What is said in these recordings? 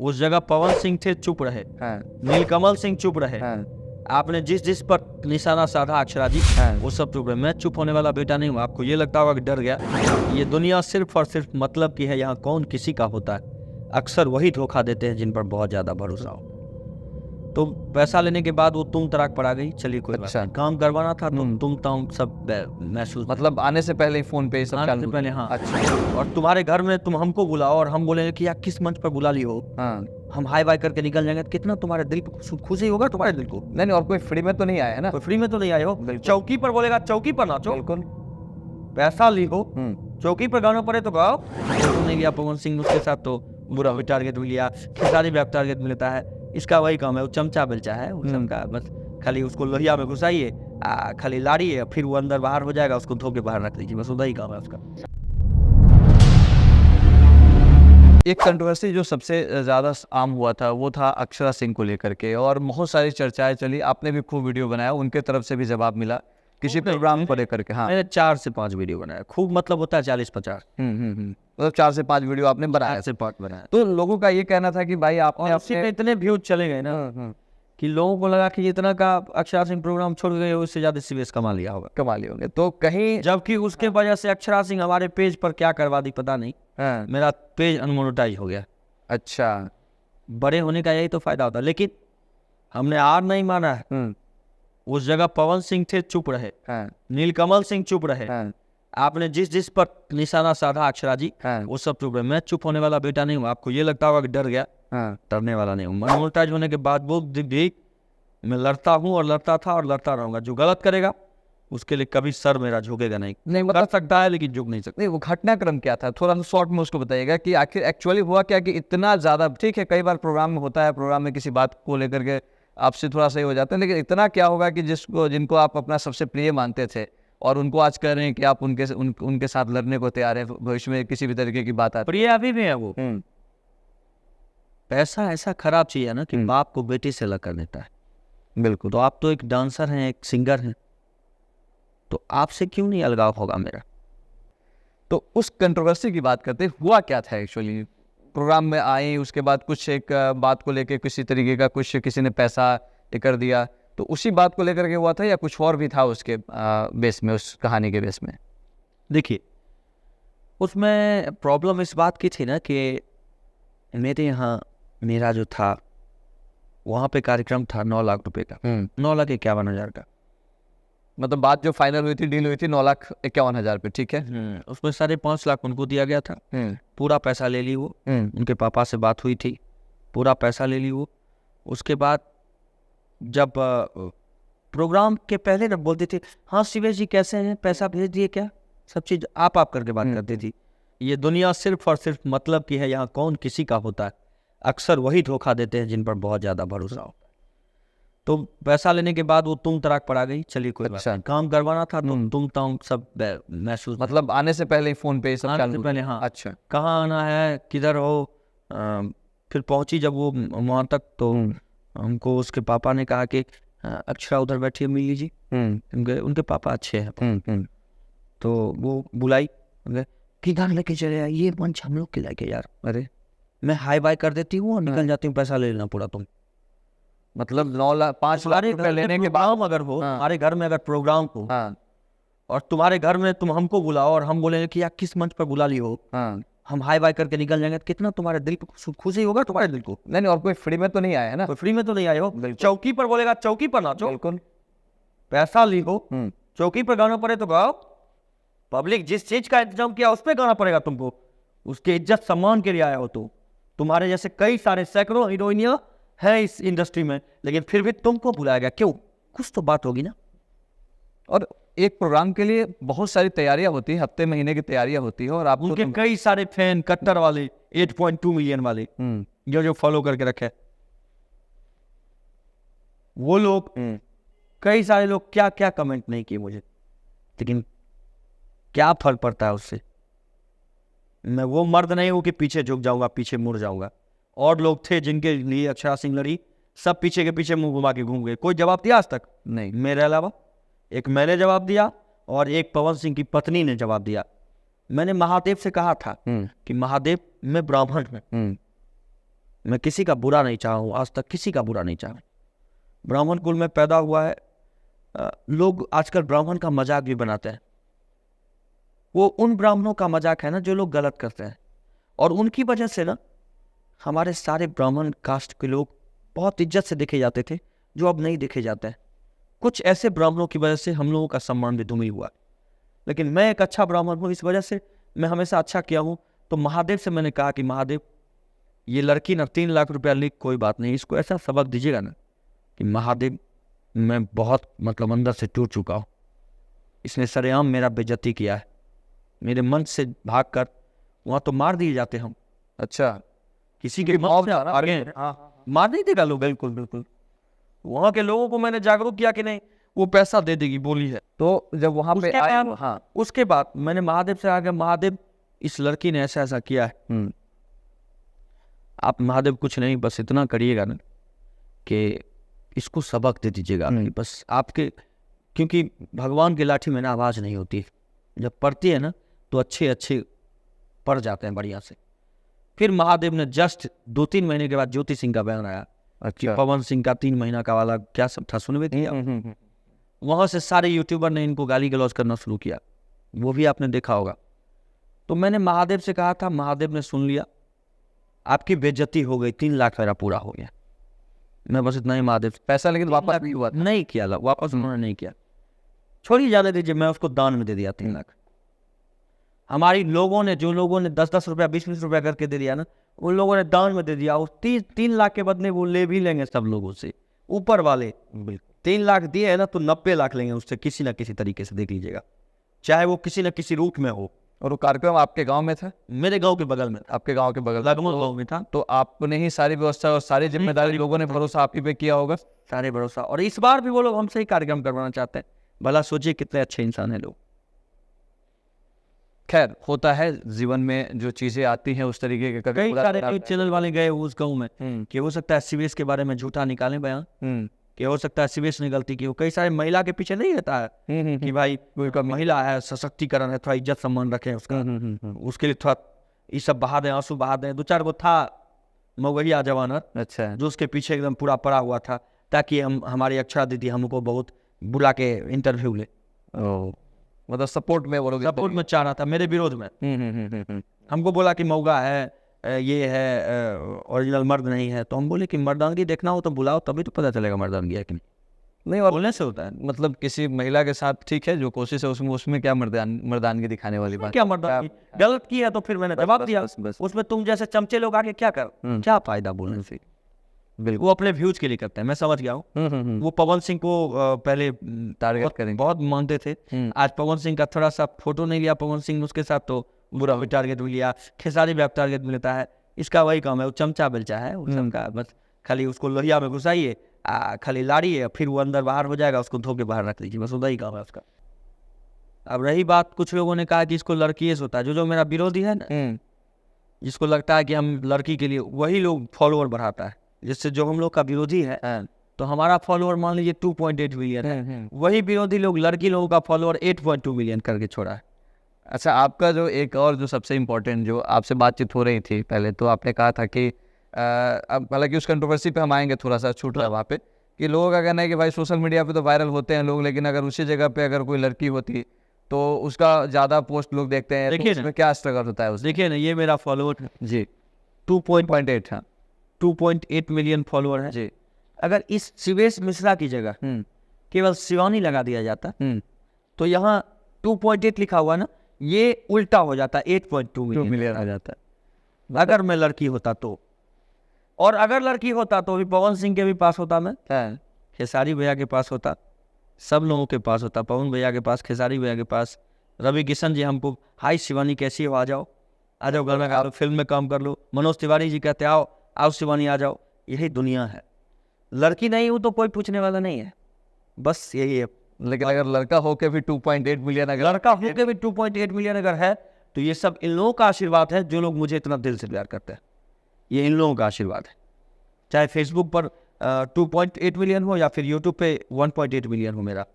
उस जगह पवन सिंह थे, चुप रहे। हाँ, नीलकमल सिंह चुप रहे। हाँ, आपने जिस जिस पर निशाना साधा अक्षरा जी, हाँ। वो सब चुप रहे। मैं चुप होने वाला बेटा नहीं हूँ। आपको ये लगता होगा कि डर गया। ये दुनिया सिर्फ और सिर्फ मतलब की है। यहाँ कौन किसी का होता है। अक्सर वही धोखा देते हैं जिन पर बहुत ज्यादा भरोसा हो। तो पैसा लेने के बाद वो तुम तराक पड़ा गई। चलिए कोई बात अच्छा। नहीं। काम करवाना था तो तुम ताम सब महसूस मतलब आने से पहले ही फोन पे ये सब आने चालू से पहले, हाँ। अच्छा। और तुम्हारे घर में तुम हमको बुलाओ और हम बोले कि यार किस मंच पर बुला ली हो, हाँ, हम हाई बाई करके निकल जाएंगे। तो कितना तुम्हारे दिल पे खुशी होगा तुम्हारे दिल को। नहीं और कोई फ्री में तो नहीं आया है ना? कोई फ्री में तो नहीं आए हो। बिल्कुल। चौकी पर बोलेगा चौकी पर नाचो, बिल्कुल। पैसा ली हो। चौकी पर गाना पड़े तो गाओ। तो नहीं लिया पवन सिंह उसके साथ तो बुरा भी टारगेट भी लिया, खेसारी भी टारगेट मिलता है। इसका वही काम है, वो चमचा बेलचा है वो सबका। बस खाली उसको लोहिया में घुसाइए, खाली लाड़िए, फिर वो अंदर बाहर हो जाएगा, उसको धो के बाहर रख दीजिए। बस वही काम है उसका। एक कंट्रोवर्सी जो सबसे ज़्यादा आम हुआ था वो था अक्षरा सिंह को लेकर के, और बहुत सारी चर्चाएं चली। आपने भी खूब वीडियो बनाया, उनके तरफ से भी जवाब मिला किसी प्रोग्राम को लेकर के। हाँ, मैंने 4 से 5 वीडियो बनाया। खूब मतलब होता है 40-50। मतलब 4 से 5 वीडियो आपने बनाया। 4 से 5 बनाया। तो लोगों का ये कहना था कि भाई आपने और उसी पे इतने व्यूज चले गए ना कि लोगों को लगा कि इतना का अक्षरा सिंह प्रोग्राम छोड़ गए, उससे ज्यादा सीरियस कमा लिया होगा। कमा लिए होंगे तो कहीं। जबकि उसके वजह से अक्षरा सिंह हमारे पेज पर क्या करवा दी पता नहीं। हाँ, मेरा पेज अनमोनेटाइज हो गया। अच्छा। बड़े होने का यही तो फायदा होता है। लेकिन हमने हार नहीं माना है। उस जगह पवन सिंह थे, चुप रहे। हाँ, नीलकमल सिंह चुप रहे। हाँ, आपने जिस जिस पर निशाना साधा अक्षरा जी, हाँ, वो सब चुप रहे। मैं चुप होने वाला बेटा नहीं हूँ। आपको ये लगता होगा कि डर गया, हाँ। डरने वाला नहीं हूँ। अनमोनेटाइज होने के बाद वो भी मैं लड़ता हूँ और लड़ता था और लड़ता रहूंगा। जो गलत करेगा उसके लिए कभी सर मेरा झुकेगा नहीं। नहीं कर मतलब सकता है लेकिन झुक नहीं सकता। नहीं, वो घटनाक्रम क्या था, थोड़ा सा शॉर्ट में उसको बताइएगा कि आखिर एक्चुअली हुआ क्या कि इतना ज़्यादा। ठीक है, कई बार प्रोग्राम में होता है, प्रोग्राम में किसी बात को लेकर के आपसे थोड़ा सही हो जाता है, लेकिन इतना क्या होगा कि जिनको आप अपना सबसे प्रिय मानते थे और उनको आज कह रहे हैं कि आप उनके साथ लड़ने को तैयार हैं, भविष्य में किसी भी तरीके की बात आती प्रिय अभी भी है वो। है। पैसा ऐसा खराब चीज है ना कि बाप को बेटी से अलग कर देता है। बिल्कुल। तो आप तो एक डांसर हैं, एक सिंगर हैं, तो आपसे क्यों नहीं अलगाव होगा मेरा। तो उस कंट्रोवर्सी की बात करते हुआ क्या था एक्चुअली। प्रोग्राम में आए, उसके बाद कुछ एक बात को लेकर किसी तरीके का कुछ किसी ने पैसा कर दिया, तो उसी बात को लेकर के हुआ था या कुछ और भी था उसके बेस में, उस कहानी के बेस में? देखिए, उसमें प्रॉब्लम इस बात की थी ना कि मेरे यहाँ मेरा जो था वहाँ पे कार्यक्रम था 9 लाख रुपए का, 9,51,000 का। मतलब बात जो फाइनल हुई थी, डील हुई थी 9,51,000 पे, ठीक है। उसमें 5.5 लाख उनको दिया गया था। पूरा पैसा ले ली वो। उनके पापा से बात हुई थी, पूरा पैसा ले ली वो। उसके बाद जब प्रोग्राम के पहले ना बोलते थे, हाँ शिवेश जी कैसे हैं, पैसा भेज दिए क्या, सब चीज़ आप करके बात करती थी। ये दुनिया सिर्फ और सिर्फ मतलब की है। यहाँ कौन किसी का होता है। अक्सर वही धोखा देते हैं जिन पर बहुत ज़्यादा भरोसा होता है। तो पैसा लेने के बाद वो तुम तराक पड़ा गई। चलिए कोई बात नहीं। काम करवाना था तो तुम ताम सब महसूस। मतलब आने से पहले ही फोन पे ये सब आने चालू से पहले, हाँ। अच्छा। कहाँ आना है, किधर हो। फिर पहुंची जब वो वहाँ तक, तो हमको उसके पापा ने कहा कि अक्षरा उधर बैठी है, मिल लीजिए। उनके पापा अच्छे हैं। तो वो बुलाई, किधर लेके चले आए, ये मंच हम लोग के लेके यार। अरे मैं हाई बाई कर देती हूँ और निकल जाती हूँ, पैसा ले लेना पूरा तुम। मतलब 5 लाख रुपए लेने के बाद अगर हो, हमारे घर में अगर प्रोग्राम हो, हाँ, और तुम्हारे घर में तुम हमको बुलाओ और हम बोले कि यार किस मंच पर बुला ली हो, हाँ। हम हाई बाई करके निकल जाएंगे। तो कितना तुम्हारे दिल पे खुशी होगा तुम्हारे दिल को। नहीं और कोई फ्री में तो नहीं आया है ना? कोई फ्री में तो नहीं आए हो। चौकी पर बोलेगा चौकी पर नाचो, बिल्कुल। पैसा ली हो। चौकी पर गाना पड़े तो गाओ। पब्लिक जिस चीज का इंतजाम किया उस पर गाना पड़ेगा तुमको। उसके इज्जत सम्मान के लिए आया हो तो। तुम्हारे जैसे कई सारे सैकड़ों हीरोइनियां हैं इस इंडस्ट्री में, लेकिन फिर भी तुमको बुलाया गया। क्यों? कुछ तो बात होगी ना। और एक प्रोग्राम के लिए बहुत सारी तैयारियां होती है, हफ्ते महीने की तैयारियां होती है, और आप उनके कई सारे फैन, कट्टर वाले, 8.2 मिलियन वाले, जो फॉलो करके रखे वो लोग, कई सारे लोग क्या क्या कमेंट नहीं किए मुझे, लेकिन क्या फर्क पड़ता है उससे। मैं वो मर्द नहीं हूं कि पीछे झुक जाऊंगा, पीछे मुड़ जाऊंगा। और लोग थे जिनके लिए अक्षरा सिंह लड़ी, सब पीछे के पीछे मुंह घुमा के घूम गए। कोई जवाब दिया आज तक? नहीं। मेरे अलावा एक मैंने जवाब दिया और एक पवन सिंह की पत्नी ने जवाब दिया। मैंने महादेव से कहा था कि महादेव मैं ब्राह्मण हूं, मैं किसी का बुरा नहीं चाहा हूँ, आज तक किसी का बुरा नहीं चाहा। ब्राह्मण कुल में पैदा हुआ है। लोग आजकल ब्राह्मण का मजाक भी बनाते हैं। वो उन ब्राह्मणों का मजाक है ना जो लोग गलत करते हैं, और उनकी वजह से ना हमारे सारे ब्राह्मण कास्ट के लोग बहुत इज्जत से देखे जाते थे, जो अब नहीं देखे जाते हैं। कुछ ऐसे ब्राह्मणों की वजह से हम लोगों का सम्मान भी धूमिल हुआ। लेकिन मैं एक अच्छा ब्राह्मण हूँ, इस वजह से मैं हमेशा अच्छा किया हूँ। तो महादेव से मैंने कहा कि महादेव, ये लड़की ना 3 लाख रुपया ली, कोई बात नहीं, इसको ऐसा सबक दीजिएगा ना कि महादेव मैं बहुत मतलब अंदर से टूट चुका हूँ। इसने सरेआम मेरा बेइज्जती किया है, मेरे मन से भागकर वहाँ तो मार दिए जाते हम। अच्छा, किसी के मौत से आगे मार नहीं देगा लोग। बिल्कुल बिल्कुल। वहाँ के लोगों को मैंने जागरूक किया कि नहीं, वो पैसा दे देगी, बोली है। तो जब वहाँ पे आए, हाँ, उसके बाद मैंने महादेव से आगे, महादेव इस लड़की ने ऐसा ऐसा किया है, आप महादेव कुछ नहीं, बस इतना करिएगा ना कि इसको सबक दे दीजिएगा। बस आपके, क्योंकि भगवान की लाठी में ना आवाज़ नहीं होती, जब पड़ती है ना तो अच्छे अच्छे पड़ जाते हैं बढ़िया से। फिर महादेव ने जस्ट 2-3 महीने के बाद ज्योति सिंह का बयान आया। अच्छा। पवन सिंह का 3 महीना का वाला क्या सब था, सुनवे थे। वहाँ से सारे यूट्यूबर ने इनको गाली गलौज करना शुरू किया, वो भी आपने देखा होगा। तो मैंने महादेव से कहा था, महादेव ने सुन लिया, आपकी बेइज्जती हो गई, 3 लाख मेरा पूरा हो गया। मैं बस इतना ही महादेव, पैसा लेकिन वापस भी हुआ नहीं किया, वापस उन्होंने नहीं किया। छोड़िए, जाने दीजिए, मैं उसको दान में दे दिया 3 लाख। हमारी लोगों ने, जो लोगों ने 10-10 रुपया 20-20 रुपया करके दे दिया ना, उन लोगों ने दान में दे दिया। उस 3 लाख के बदले वो ले भी लेंगे सब लोगों से, ऊपर वाले। 3 लाख दिए है ना तो 90 लाख लेंगे उससे, किसी ना किसी तरीके से, देख लीजिएगा, चाहे वो किसी न किसी रूप में हो। और वो कार्यक्रम आपके गांव में था? मेरे गांव के बगल में। आपके गांव के बगल गांव में था। तो आपने ही सारी व्यवस्था और सारी जिम्मेदारी, लोगों ने भरोसा आप ही पे किया होगा? सारे भरोसा, और इस बार भी वो लोग हमसे ही कार्यक्रम करवाना चाहते हैं। भला सोचिए कितने अच्छे इंसान है लोग। खैर, होता है जीवन में, जो चीजें आती हैं उस तरीके के। कई सारे चैनल वाले गए उस गांव में कि हो सकता है सीबीएस के बारे में झूठा निकालें बयान, कि हो सकता है सीबीएस ने गलती की हो। कई सारे महिला के पीछे नहीं रहता है कि भाई कोई महिला है, सशक्तिकरण है, थोड़ा इज्जत सम्मान रखें उसका, उसके लिए थोड़ा ये सब बहा दें, आंसू बहा दें। 2-4 गो था मवैया जवान, अच्छा, जो उसके पीछे एकदम पूरा पड़ा हुआ था, ताकि हमारी अक्षरा दीदी हमको बहुत बुला के इंटरव्यू ले। मतलब सपोर्ट में, वो लोग सपोर्ट में चाह रहा था, मेरे विरोध में। हमको बोला कि मौगा है, ये है, ओरिजिनल मर्द नहीं है। तो हम बोले कि मर्दानगी देखना हो तो बुलाओ, तभी तो पता चलेगा मर्दानगी है कि नहीं। और बोलने से होता है, मतलब किसी महिला के साथ ठीक है जो कोशिश है, उसमें क्या मर्दानगी दिखाने वाली बात? क्या मर्दानगी गलत की है तो फिर मैंने जवाब दिया। उसमें तुम जैसे चमचे लोग आके क्या कर, क्या फायदा बोलने से? बिल्कुल, वो अपने व्यूज के लिए करते हैं, मैं समझ गया हूँ। वो पवन सिंह को पहले टारगेट करेंगे, बहुत मानते थे। आज पवन सिंह का थोड़ा सा फोटो नहीं लिया पवन सिंह उसके साथ, तो बुरा भी टारगेट भी लिया। खेसारी भी टारगेट मिलता है, इसका वही काम है, वो चमचा बेलचा है उसका। बस खाली उसको लोहिया में घुसाइए, खाली लाड़िए, फिर वो अंदर बाहर हो जाएगा, उसको धो के बाहर रख लीजिए, बस वही काम है उसका। अब रही बात, कुछ लोगों ने कहा कि इसको लड़की से होता है, जो मेरा विरोधी है ना, जिसको लगता है कि हम लड़की के लिए, वही लोग फॉलोअर बढ़ाता है। जिससे जो हम लोग का विरोधी है, तो हमारा फॉलोअर मान लीजिए 2.8 मिलियन है, वही विरोधी लोग लड़की लोगों का फॉलोअर 8.2 मिलियन करके छोड़ा है। अच्छा, आपका जो एक और जो सबसे इम्पोर्टेंट, जो आपसे बातचीत हो रही थी पहले, तो आपने कहा था कि अब हालांकि उस कंट्रोवर्सी पे हम आएंगे, थोड़ा सा छूट रहा है वहाँ पे, कि लोगों का कहना है कि भाई सोशल मीडिया पे तो वायरल होते हैं लोग, लेकिन अगर उसी जगह पे अगर कोई लड़की होती तो उसका ज़्यादा पोस्ट लोग देखते हैं। देखिए उसमें क्या स्ट्रगल होता है उस, देखिए ना, ये मेरा फॉलोअर जी 2.8 है, 2.8 मिलियन फॉलोअर है जी। अगर इस शिवेश मिश्रा की जगह केवल शिवानी लगा दिया जाता तो यहाँ 2.8 लिखा हुआ ना, ये उल्टा हो जाता, 8.2 मिलियन आ जाता अगर मैं लड़की होता तो। और अगर लड़की होता तो भी पवन सिंह के भी पास होता, मैं खेसारी भैया के पास होता, सब लोगों के पास होता, पवन भैया के पास, खेसारी भैया के पास, रवि किशन जी हमको, हाय शिवानी कैसी हो, आ जाओ घर में, आप फिल्म में काम कर लो। मनोज तिवारी जी कहते आओ शिवानी आ जाओ। यही दुनिया है, लड़की नहीं हो तो कोई पूछने वाला नहीं है, बस यही है। लेकिन अगर लड़का हो के भी 2.8 मिलियन, अगर लड़का हो के भी 2.8 मिलियन अगर है, तो ये सब इन लोगों का आशीर्वाद है, जो लोग मुझे इतना दिल से प्यार करते हैं। ये इन लोगों का आशीर्वाद है, चाहे फेसबुक पर 2.8 मिलियन हो या फिर यूट्यूब पे 1.8 मिलियन हो मेरा,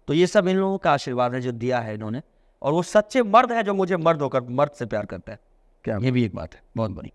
तो ये सब इन लोगों का आशीर्वाद है जो दिया है इन्होंने। और वो सच्चे मर्द है जो मुझे मर्द होकर मर्द से प्यार करते हैं। क्या ये भी एक बात है बहुत बड़ी।